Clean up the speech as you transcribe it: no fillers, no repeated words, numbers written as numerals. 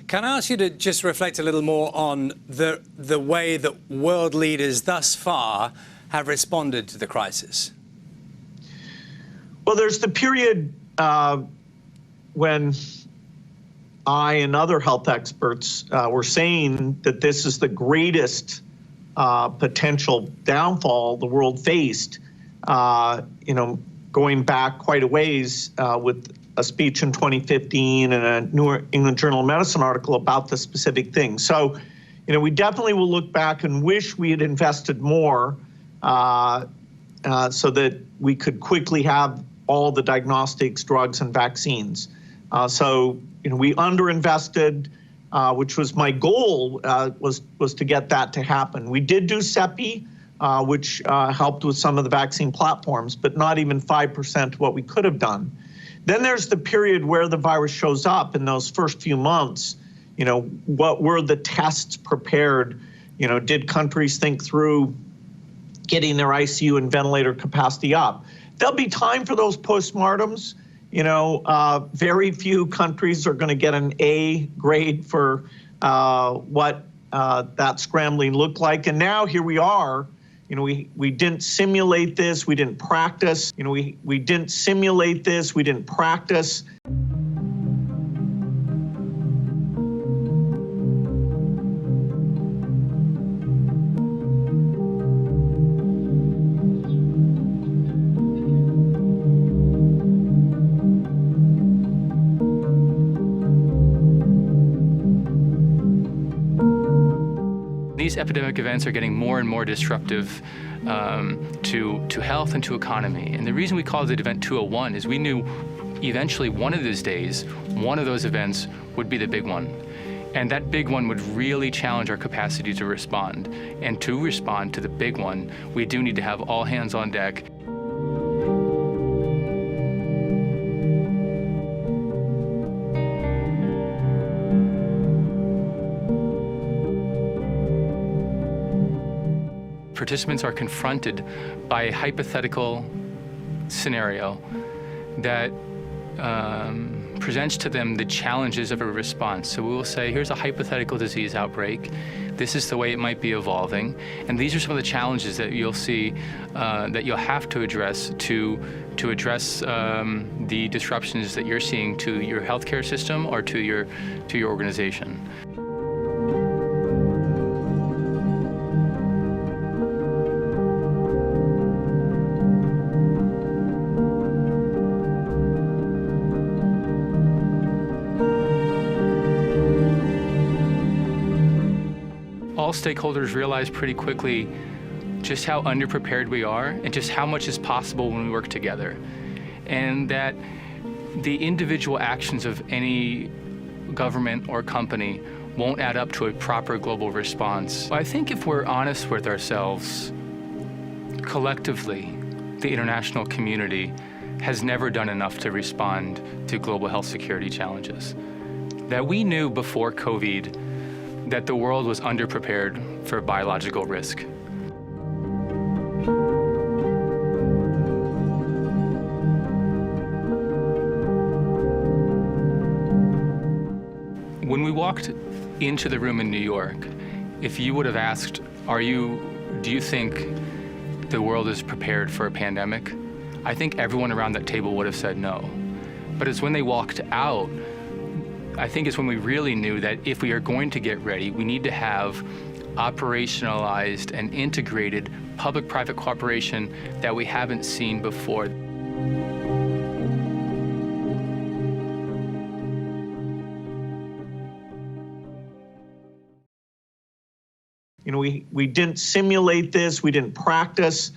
Can I ask you to just reflect a little more on the way that world leaders thus far have responded to the crisis? Well, there's the period when I and other health experts were saying that this is the greatest potential downfall the world faced, going back quite a ways with a speech in 2015 and a New England Journal of Medicine article about the specific thing. So, we definitely will look back and wish we had invested more so that we could quickly have all the diagnostics, drugs, and vaccines. We underinvested, which was my goal, was to get that to happen. We did do CEPI, which helped with some of the vaccine platforms, but not even 5% of what we could have done. Then there's the period where the virus shows up in those first few months. What were the tests prepared? Did countries think through getting their ICU and ventilator capacity up? There'll be time for those postmortems. Very few countries are going to get an A grade for what that scrambling looked like. And now here we are. We didn't simulate this. We didn't practice. We didn't simulate this. We didn't practice. These epidemic events are getting more and more disruptive to health and to economy. And the reason we called it Event 201 is we knew eventually one of those days, one of those events would be the big one. And that big one would really challenge our capacity to respond. And to respond to the big one, we do need to have all hands on deck. Participants are confronted by a hypothetical scenario that presents to them the challenges of a response. So we will say, here's a hypothetical disease outbreak. This is the way it might be evolving. And these are some of the challenges that you'll see that you'll have to address to address the disruptions that you're seeing to your healthcare system or to your organization. All stakeholders realize pretty quickly just how underprepared we are and just how much is possible when we work together. And that the individual actions of any government or company won't add up to a proper global response. I think if we're honest with ourselves, collectively, the international community has never done enough to respond to global health security challenges. That we knew before COVID that the world was underprepared for biological risk. When we walked into the room in New York, if you would have asked, do you think the world is prepared for a pandemic? I think everyone around that table would have said no. But it's when they walked out, I think it's when we really knew that if we are going to get ready, we need to have operationalized and integrated public-private cooperation that we haven't seen before. We didn't simulate this. We didn't practice.